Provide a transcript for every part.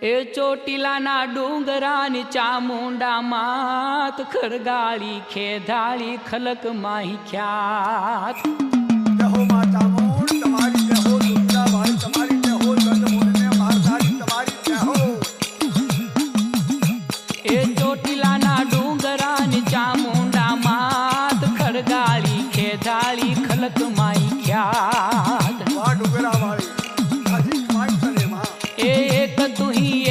એ ચોટીલાના ડુંગરાની ચામુંડા માત ખરગાળી ખેધાળી ખલક માહી ખ્યાત જય હો માં ચામુંડ તમારી જય હો દુર્ગા ભાઈ તમારી જય હો જગમુંડને મારધારી તમારી જય હો એ ચોટીલાના ડુંગરાની ચામુંડા માત ખરગાળી ખેધાળી ખલક માહી ખ્યાત વાહ ડુંગરા વાળી હાજી કમાઈ કરે માં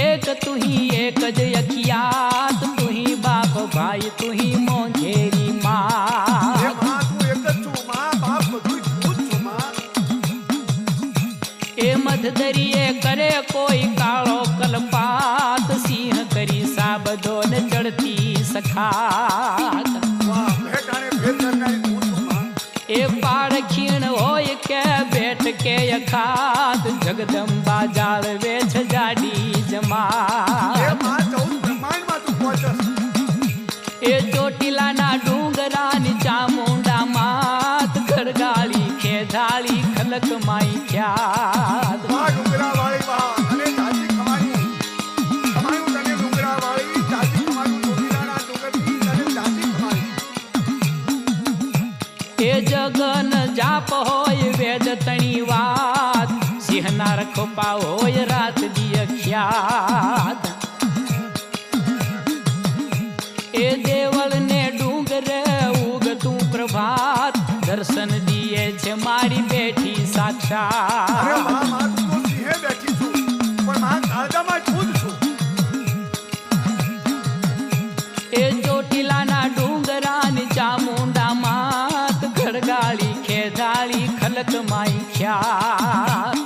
एक तू ही एक ज अखियात तू ही बाप भाई तू ही मोंझेरी माँ એ માં તું એક જ છું માં બાપ બધું જ છું માં ए मधदरिये करे कोई कालो कलपात सिंह करी साबदो न चढ़ती सखात વાહ ભેટાણે ભેટ કરનારી તું છું માં ए पाड़ खीण होय के बेट के अखात जगदम्बा जाळवे छजाडी એ जमा માં 14 બ્રહ્માંડમાં તું પહોંચસ એ ચોટીલાના ડુંગરાની ચામુંડા માત ખરગાળી ખેધાળી ખલક માઈ ખ્યાત વાહ ડુંગરા વાળી વાહ અને જાજી કમાયું તને ડુંગરા વાળી જાજી કમાયું ચોટીલાના ડુંગરની તને જાજી કમાયું એ જગન જાપ હોય વેદ તણી વાત સિંહના રખોપા હોય રાત દિય ખ્યાત એ દેવળ ને ડુંગરે ઉગતું પ્રભાત દર્શન દિયે છે મારી બેઠી અરે સાક્ષાત વાહ માં તું તો સિંહે બેઠી છું પણ માં કાળજામાં ખુદ છું એ ચોટીલાના ડુંગરાની ચામુંડા માત ખરગાળી ખેધાળી ખલક માઈ ખ્યાત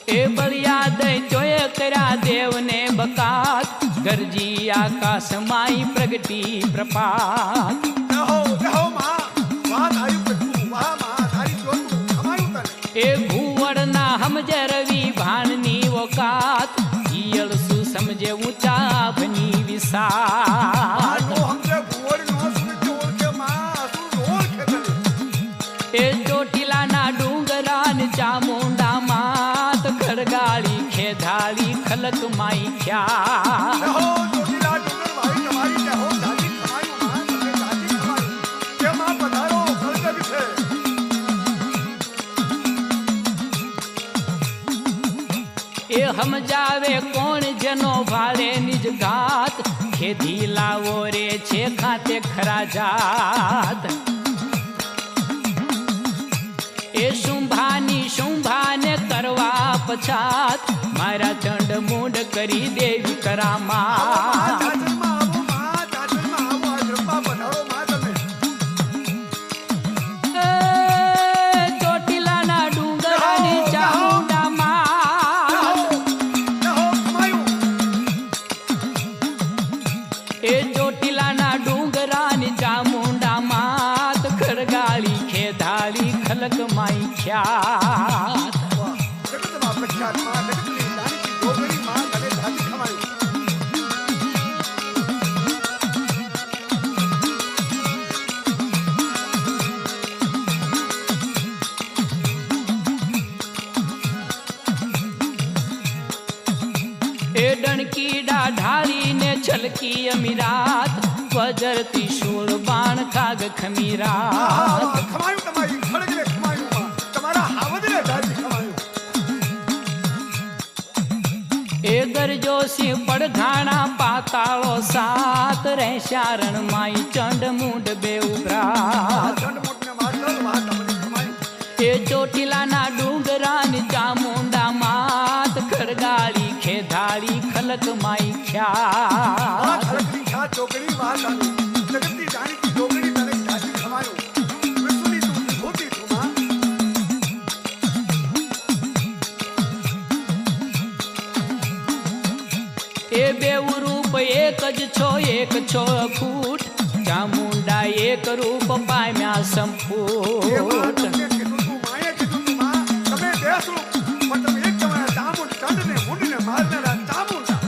એ બળિયાદ જોયે કર્યા દેવને બકાત ગરજી આકાશ માઈ પ્રગટી પ્રપાત જય હો માં વાહ તારી પ્રભુ વાહ માં તારી જોતું કમાયું તને એ ભૂવડના હમજે રવિ ભાણની વકાત ઈયળ શું સમજે ઊંચા ભની આ વિસાત નો હમજે ભુવડ નો સુનજો ઓળખે માં તું ઓળખે તને એ ચોટીલાના ડુંગરાની ચામુંડા માત ખરગાળી ખેધાળી ખલક માઈ ખ્યાત જય હો ચોટીલા ડુંગર ભાઈ તમારી જય હો જાજી કમાયું માં તમે જાજી કમાયું કે માં પધારો ખર્ચ વિશે એ સમજાવે કોણ જનો ભાળે નિજ ઘાત ખેધી લાવો રે છે ખાતે ખરા જાત એ શુંભાને કરવા પછાત મારા ચંડ મૂંડ કરી દેવી કરામા જાજરમાં આવો આ રંબા પધારો માં તમે ચોટીલાના ડુંગરાની ચામુંડા માં જય હો કમાયું એ ચોટીલાના ડુંગરાની ચામુંડા માત ખરગાળી ખેધાળી ખલક માઈ ખ્યાત વાહ જગતમાં પ્રખ્યાત માં જગતની જાણીતી ડોગરી માં તને જાજી કમાયું એ ડણકીડા ઢાળીને છલકી અમીરાત વજરતી શૂળ બાણ ખાગ ખમીરાત ખમાયું તમારી ખડગને ખમાયું માં તમારા હાવદને જાજી ખમાયું એ ગરજો સિંહ પડઘાણા પાતાળો સાત રહેશા રણ માઈ ચંડ મૂંડ બે ઉભરાત ચંડ મોટને મારતલ વાહ તમને ખમાયું એ ચોટીલાના ડુંગરાની ચામુંડા માત ખરગાળી ખેધાળી ખલક માઈ વાહ ખ્યાત ખડગની ખ્યાત ડોગરી વાહ તારી જગતની જાણીતી ડોગરી તને જાજી ખમાયું વિશ્વની તું વિભૂતિ છું માં એ બેઉ રૂપ એક જ છો અખૂટ ચામુંડા એક રૂપ પામ્યા એ માં સંપૂટ તમને કીધું તું માએ કીધું તું માં તમે બેસું પણ તમે એક તમારા ચામુંડ ચંડને મુંડને મારનારા ચામુંડા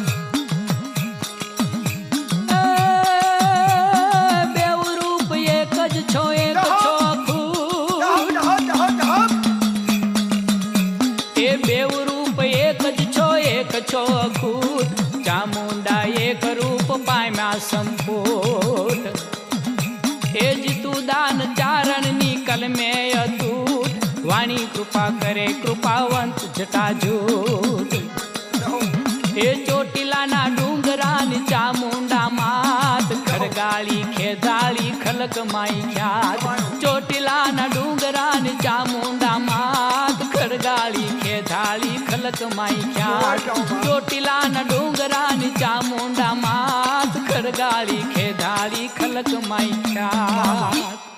વાણી કૃપા કરે કૃપાવંત જટાજૂટ એ ચોટીલાના ડુંગરાની ચામુંડા માત ખડગાળી ખેદાળી ખલક માઈ ખ્યાત ચોટીલાના ડુંગરાની ચામુંડા માત ખડગાળી ખેદાળી ખલક માઈ ખ્યાત ચોટીલાના ડુંગરાની ચામુંડા માત ખડગાળી ખેદાળી ખલક માઈ ખ્યાત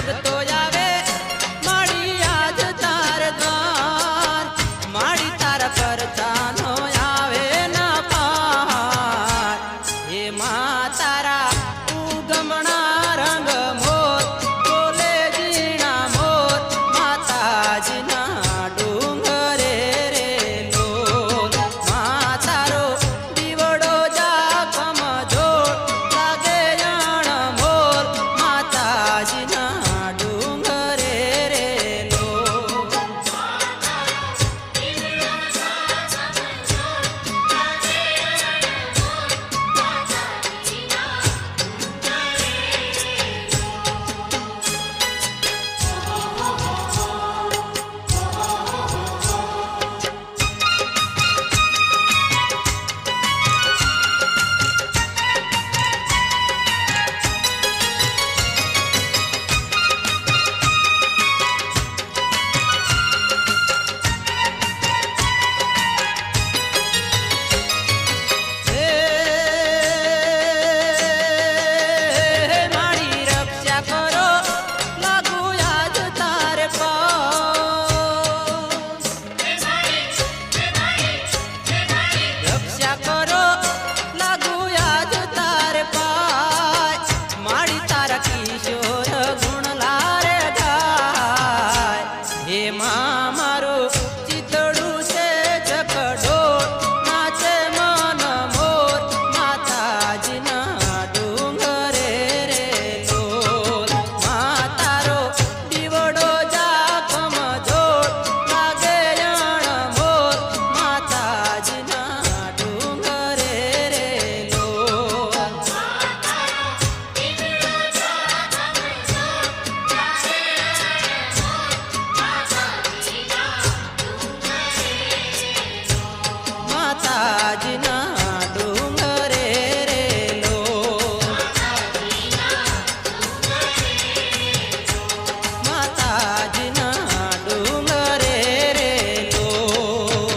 ભગતો આવે માડી આજ તાર દ્વાર માડી તાર પરચાનો આવે ના પાર હે માં તારા ઉગમણા રંગ મોર બોલે જીણા મોર માતાજીના ડુંગરે રે લોલ માં તારો દીવડો જાખમ જોડ લાગે જાણ મોર માતાજીના ડુંગરે રે લોલ મારી રક્ષા કરો લાગુ યાદ તાર રક્ષા કરો લાગુ યાદ તાર પાય મારી તારા કિશોર ગુણ લારે ગાય હે માં મારું ચિતડું છે ચકડોળ નાચે મન મોર માતાજીના ડુંગરે રે લોલ માં તારો દીવડો જાખમ જોડ લાગે જાણ મોર માતાજીના ડુંગરે રે લોલ માતાજીના ડુંગરે રે લોલ માતાજીના ડુંગરે રે લોલ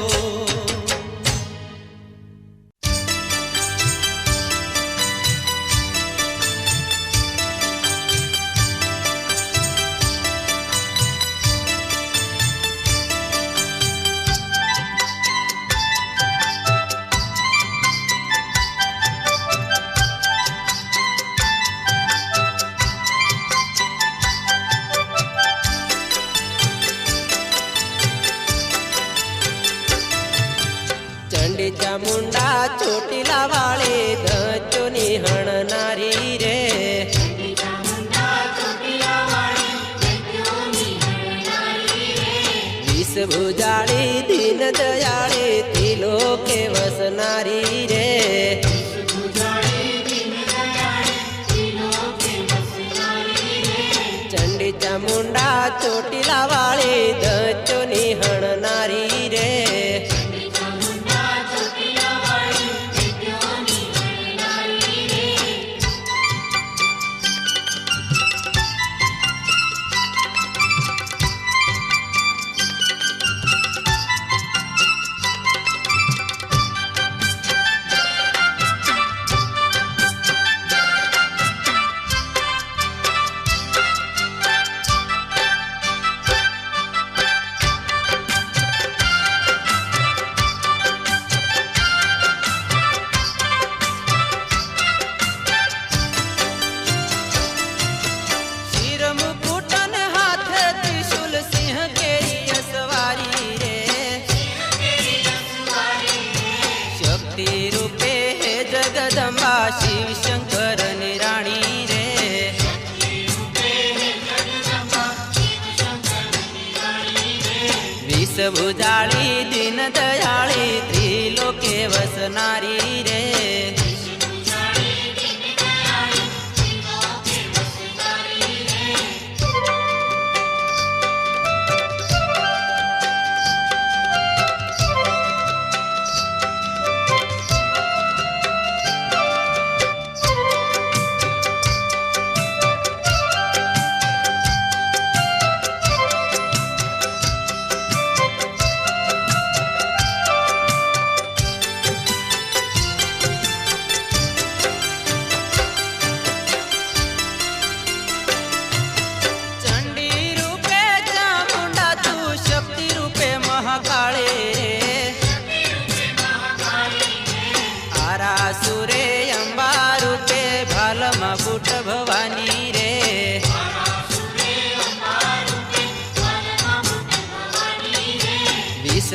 ચંડી ચામુંડા ચોટીલા વાળી ધચોની હણનારી રે વિષ ભુજાળી દીન દયાળી ત્રિલોકે વસનારી રે ચંડી ચામુંડા ચોટીલા વાળી ધચોની હણનારી રે શિર મુકુટ ને હાથે ત્રિશુલ સિંહ કેરી અસવારી રે શક્તિ રૂપે હે જગદંબા શિવ શંકર ની રાણી રે વિષ ભુજાળી દીન દયાળી ત્રિલોકે વસનારી રે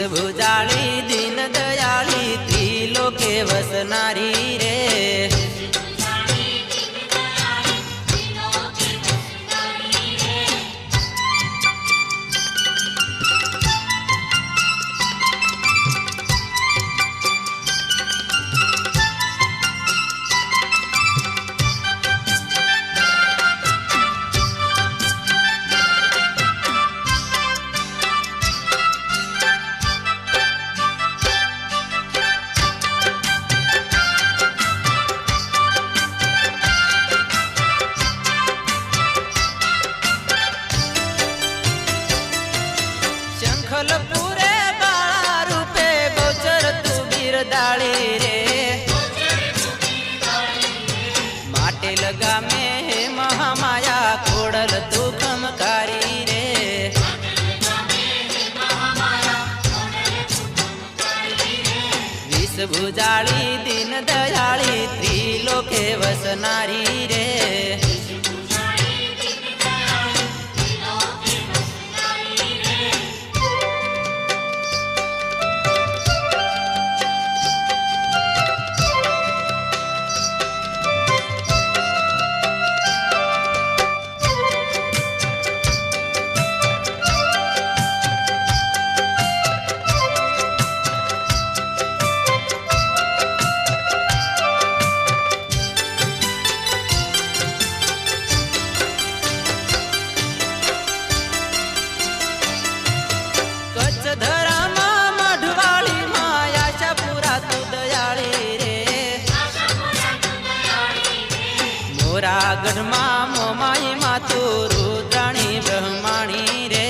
વિષભુજાળી દીન દયાળી ત્રિલોકે વસનારી રે શંખલપુરે બાળા રૂપે બહુચર તું બિરદાળી રે માટેલ ગામે હે મહામાયા ખોડલ તું ખમકારી રે વિષભુજાળી દીન દયાળી ત્રિલોકે વસનારી રે ગઢમાં મોમાઈ માતું રુદ્રાણી બ્રહ્માણી રે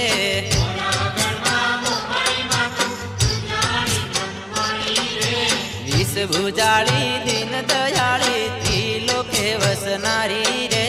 વિષભુજાળી દીન દયાળી ત્રિલોકે વસનારી રે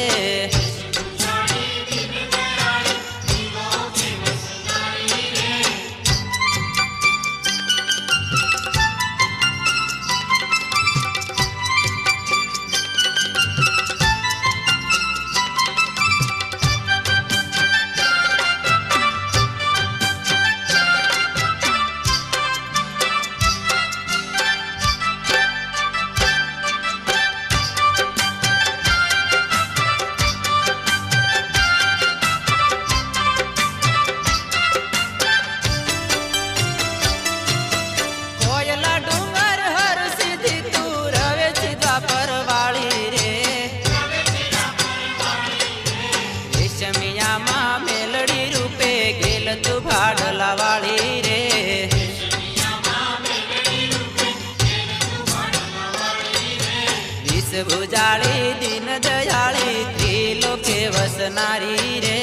વિષભુજાળી દીન દયાળી ત્રિલોકે વસનારી રે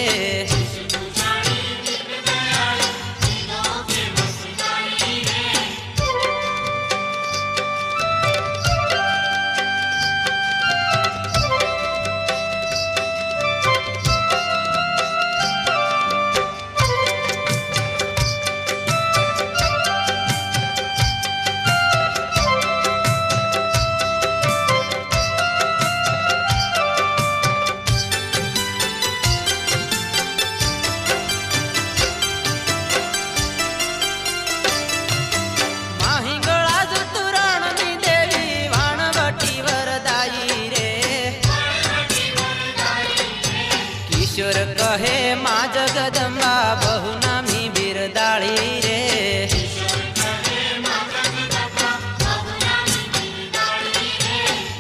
કહે માં જગદંબા બહુ નામી બિરદાળી રે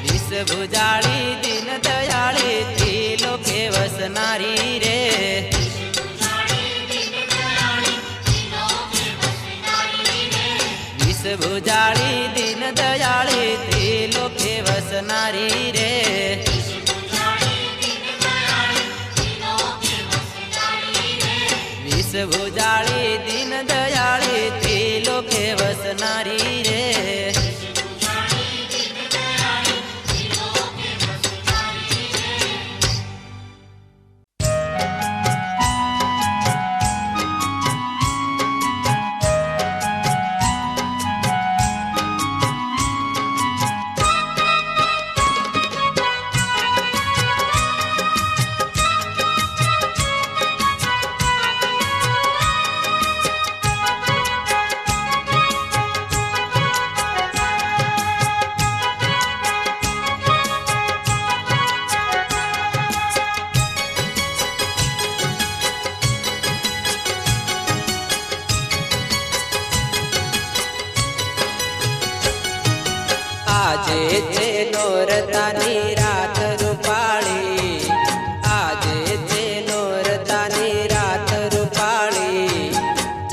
વિષભુજાળી દીન દયાળી ત્રિલોકે વસનારી રે વિષભુજાળી દીન દયાળી ત્રિલોકે વસનારી રે વિષભુજાળી દીન દયાળી ત્રિલોકે વસનારી રે આજે છે નોરતાની રાત રૂપાળી, આજે છે નોરતાની રાત રૂપાળી,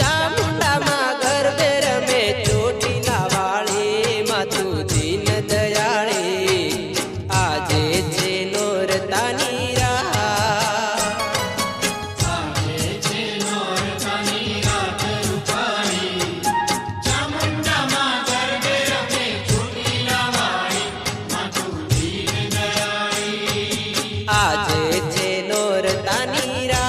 ચામુંડામાં ગરબે રમે ચોટીલા વાળી, માતું દીન દયાળી, આજે છે નોરતાની રાત. આજે છે નોરતાની રાત.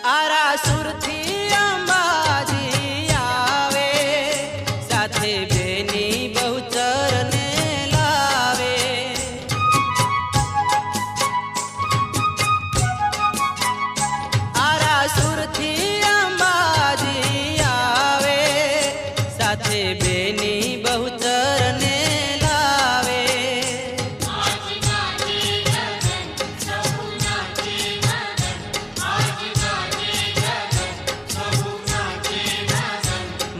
આરાસુરથી અંબાજી આવે, સાથે બેની બહુચરને લાવે. આરાસુરથી અંબાજી આવે, સાથે બેની બહુચરને લાવે.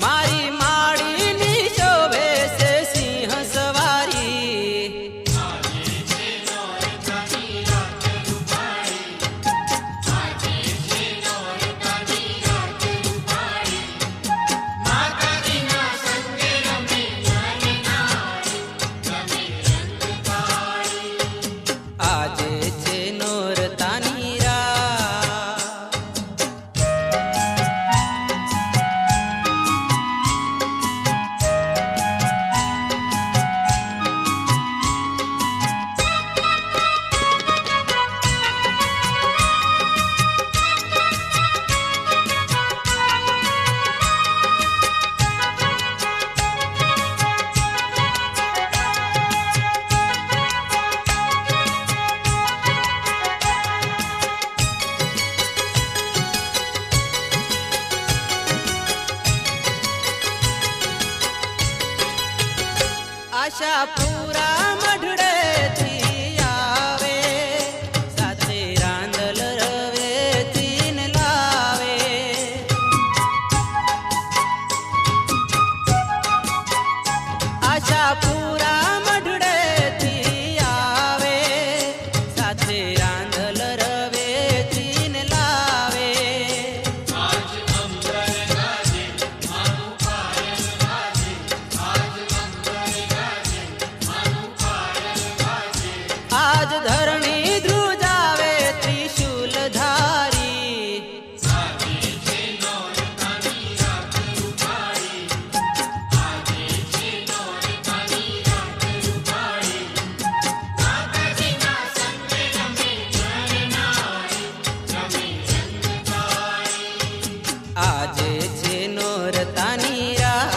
મારી માળીની શોભે છે સિંહ સવારી, આજે છે નોરતાની રાત. આશાપુરા મઢડેથી આવે, સાથે રાંદલ રવેથી ને લાવે. આશાપુરા મઢડેથી આવે, સાથે રાંદલ રવેથી ને લાવે. આજ ધરણી ધ્રુજાવે ત્રિશુલ ધારી, આજે છે નોરતાની રાત.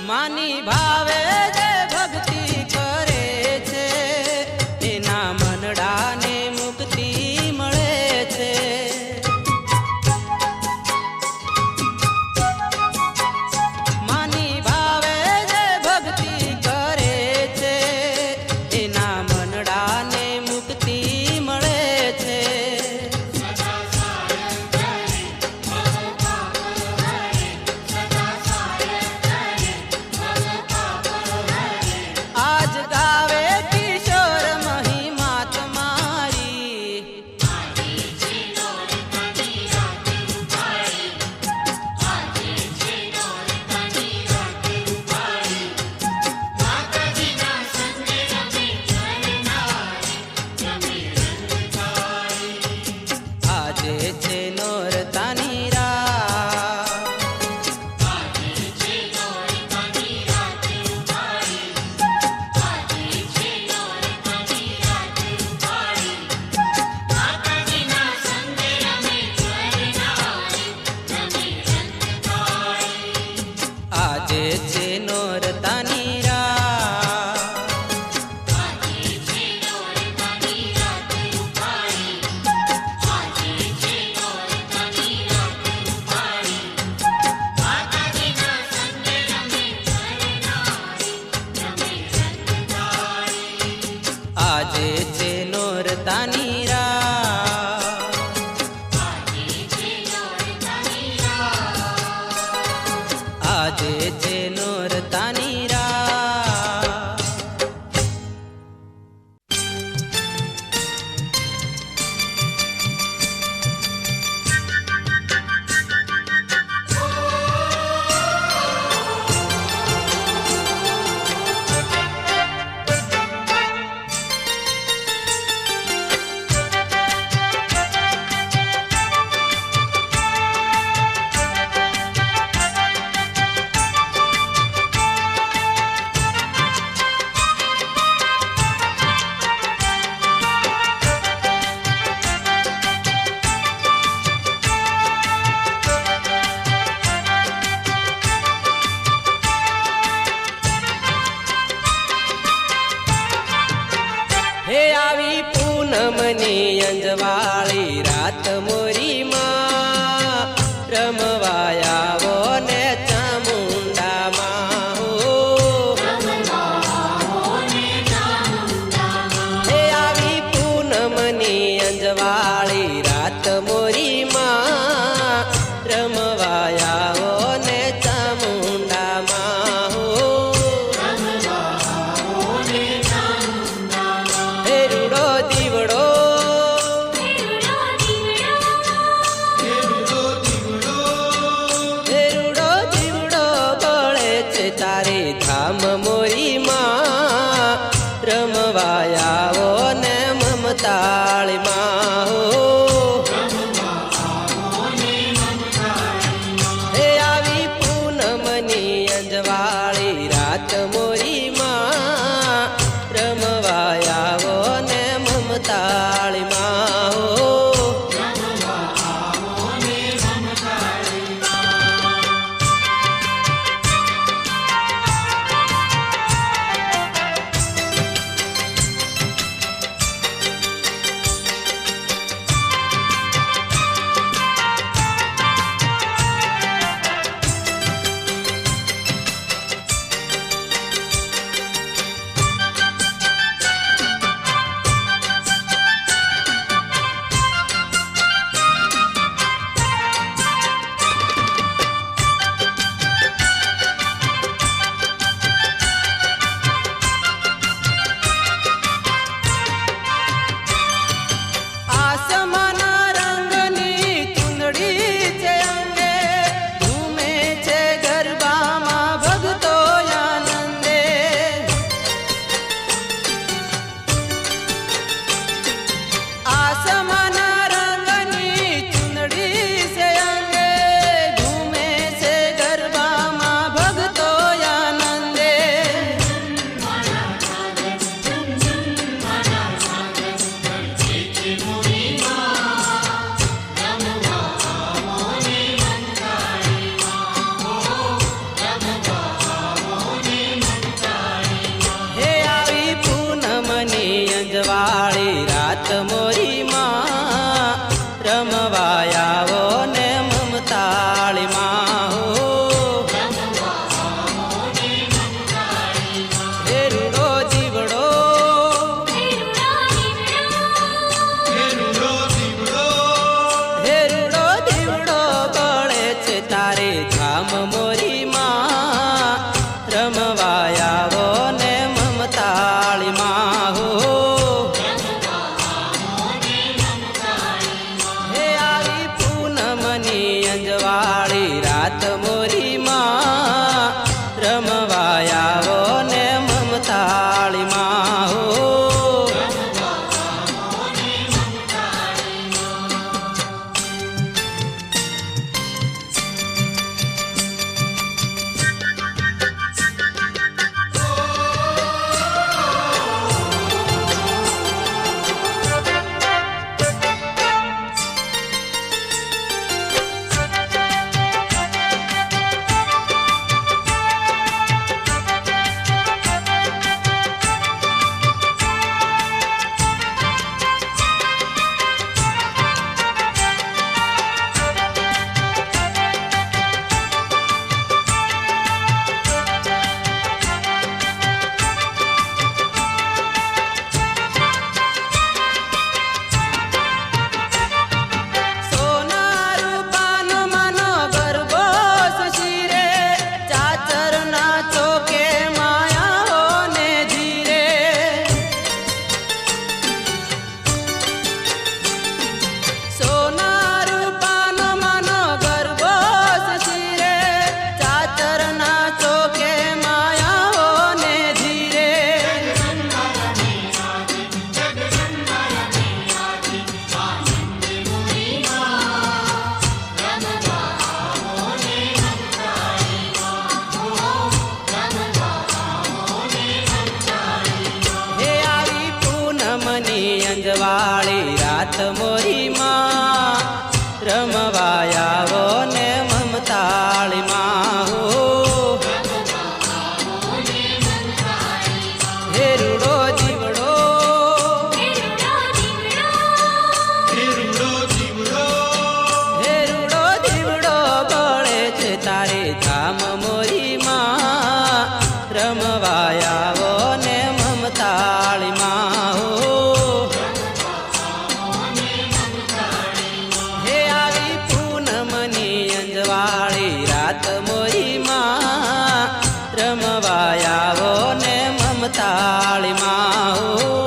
માની ભાવે જે ભક્તિ કરે છે એના મનડાને મુક્તિ મળે છે. માની ભાવે જે ભક્તિ કરે છે એના મનડાને મુક્તિ મળે છે. આજ ગાવે કિશોર મહિમા તમારી. આજે છે નોરતાની રાત. આજે છે નોરતાની રાત. આજે છે નોરતાની રાત. આજે છે નોરતાની રાત. હે આવી પૂનમની અંજવાળી રાત મોરી માં રમવાયાવો ને ચામુંડામાં હો. હે આવી પૂનમની અંજવાળી રાત મોરી માં રમવાયાવો ને ચામુંડામાં હો. હેરુડો દીવડો હેરુડો દીવડો બળે છે તારે ધામ મોરી માં રમવાયાવો ને મમતાળી માં હો. હે આવી પૂનમની અંજવાળી રાત મોરી માં રમવાયાવો ને મમતાળી માં હો. ધામ મોરી માં રમવાયાવો ને મમતાળી માં હો હે આવી પૂનમની અંજવાળી રાત મોરી માં રમવાયાવો ને મમતાળી માં હો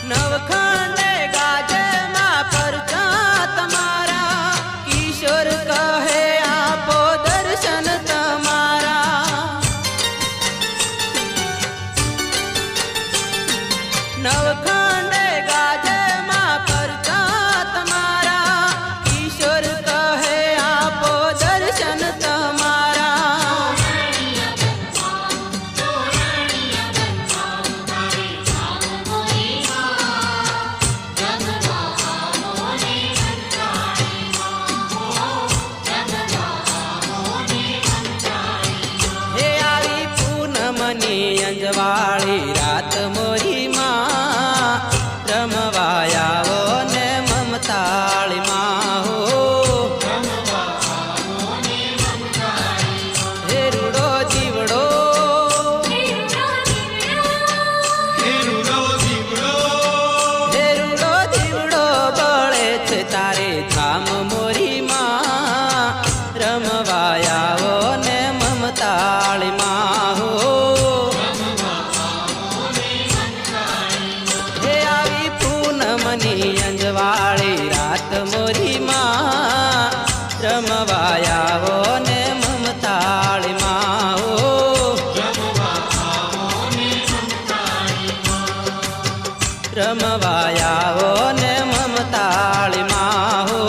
નવખંડે ગાજે માં પરચા તમારા કિશોર કહે આપો દર્શન તમારા નવખંડે ગાજે માં પરચા તમારા કિશોર કહે આપો દર્શન તમારા હે આવી પૂનમની અંજવાળી રાત મોરી માં રમવાયાવો ને મમતાળી માં હો હે રૂડો જીવડો હે રૂડો જીવડો બળે છે તારે ધામ મોરી માં રમવાયાવો ને મમતાળી માં હો હે આવી પૂનમની અંજવાળી રાત મોરી માં રમવાયાવો ને મમતાળી માં હો રમવાયાવો ને મમતાળી માં હો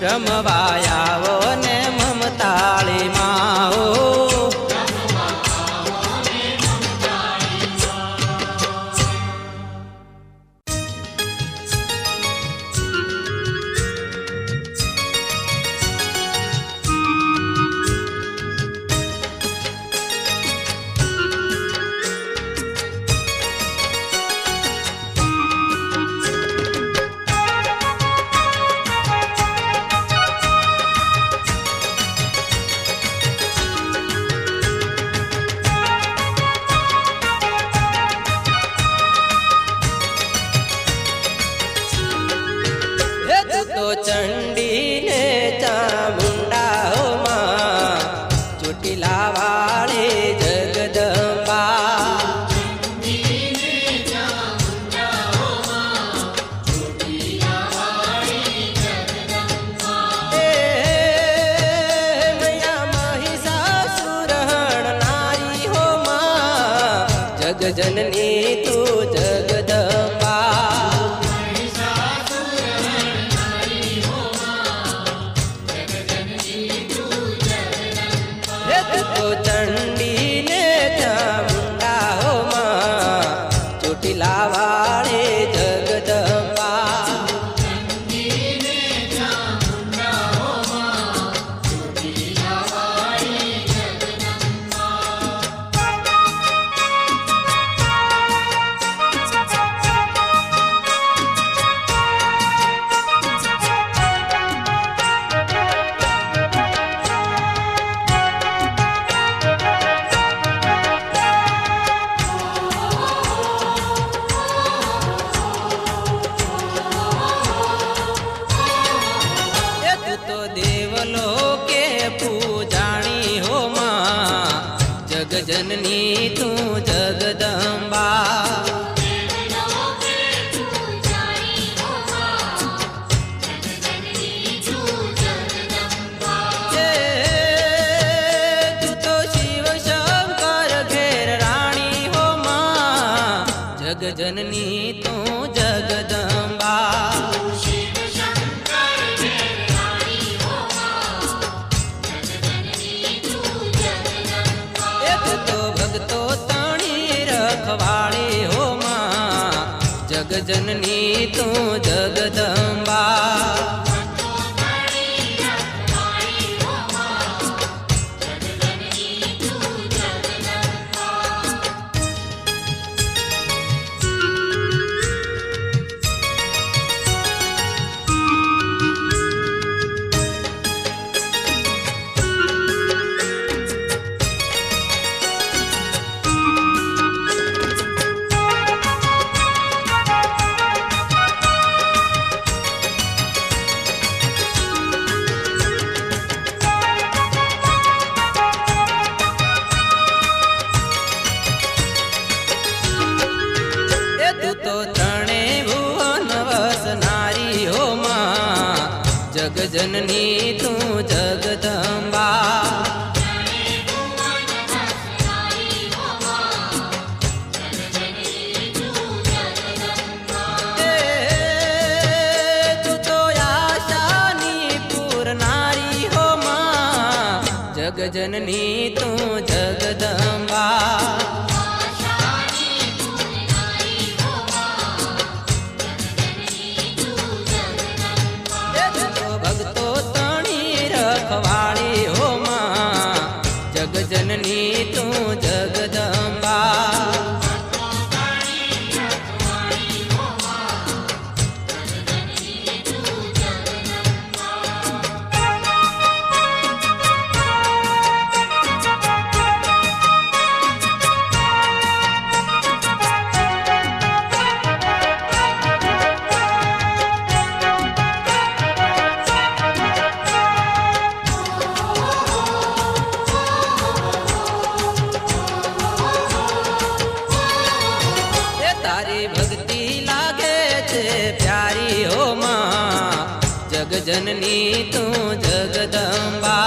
રમવાયાવો ને મમતાળી માં હો તો ચંડી ને ચામુંડા હો માં ચોટીલા વાળી જગદંબા એ મૈયા મહિષાસુર હણનારી હો માં જગજનની તું જગદંબા તો ચંડી ને ચામુંડા હો માં ચોટીલા વાળી જગદંબા જગજનની તું જગદંબા जननी तू जगदंबा। एक तो भगतो ताणी रखवाली हो माँ, जग जननी तू जगदंबा। जग जननी तू जगदंबा। तू तो आशानी पूर्णारी हो माँ, जग जननी तू जगदंबा। रखवाली हो माँ, जग जननी तू जगदंबा। जग जननी तू जगदंबा।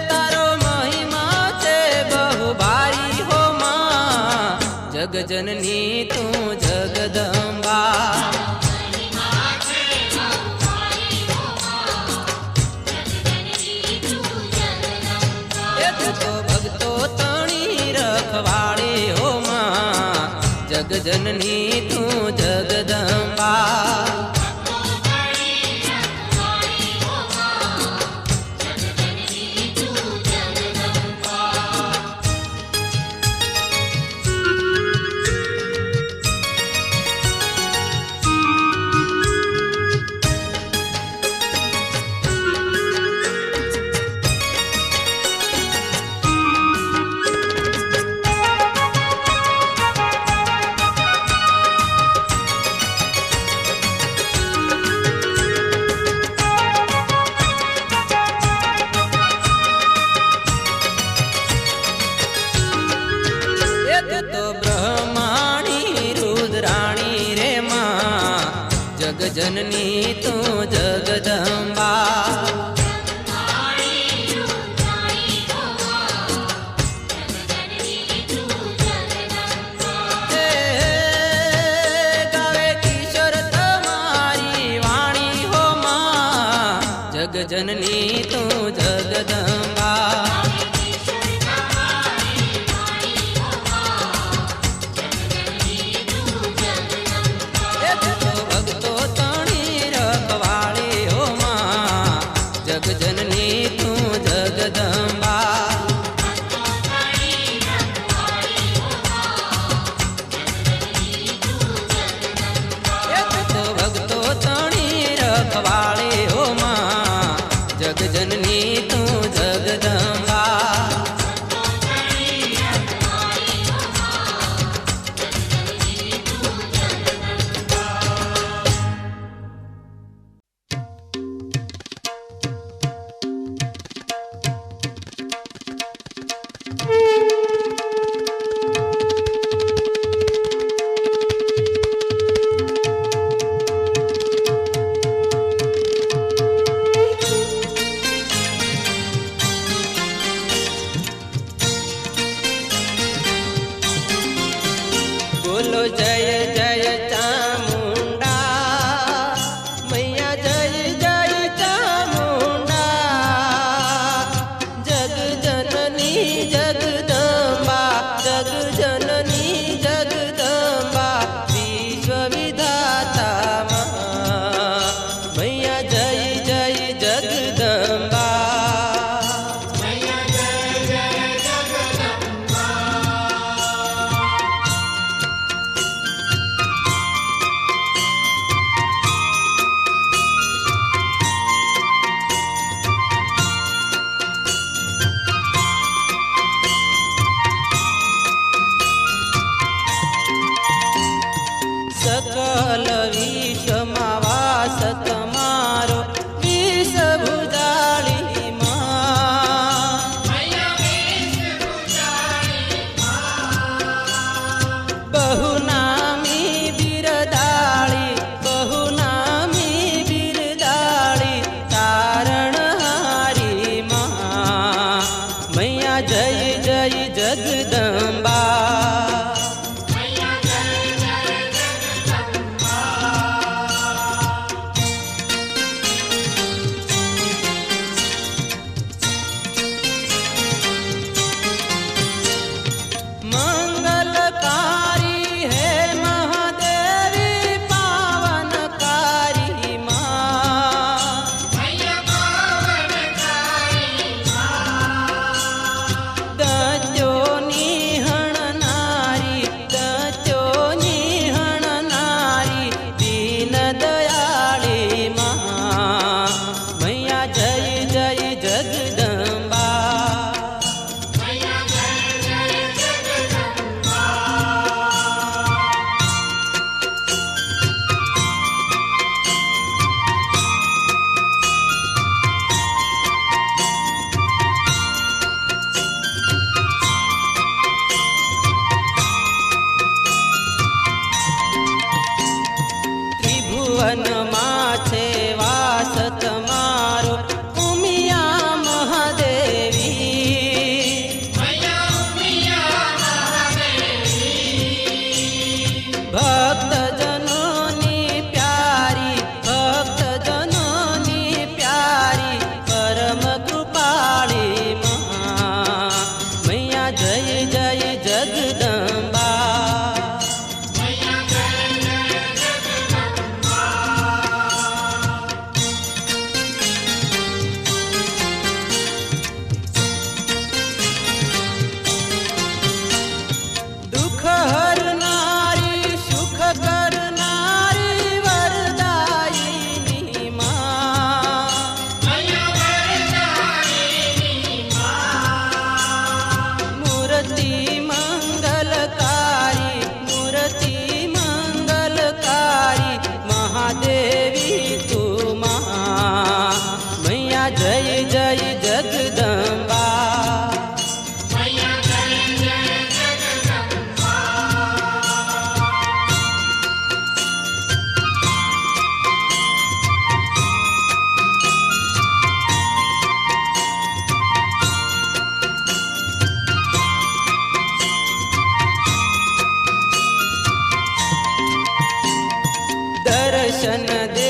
तारो महिमा से बहु भारी हो माँ, जग जननी तू जगदंबा। रखवाली हो माँ, जग जननी तू जगदंबा। जग जननी तू जगदंबा। गावे किशोर तुम्हारी वाणी हो माँ, जग जननी तू जगदंबा। जग जननी तू जगदंबा। एक तो भगतो ताणी रखवाली हो माँ, जग जननी तू जगदंबा। जय जय चामुंडा मैया जय जय चामुंडा जग जननी जगदम्बा जग जननी जगदम्बा विश्वविधाता मैया जय जय जगदम्बा सकल विश्वमा वास તમારો વિષ ભુજાળી બહુનામી બિરદાળી તારણહારી મૈયા જય જય જગદંબા વનમાં છે વાસ તમારો ઉમિયા મહાદેવી ભક્તજનોની પ્યારી પરમ કૃપાળી મૈયા જય જય જગદંબા દેવી તું મૈયા જય જય જગદંબા દર્શન દે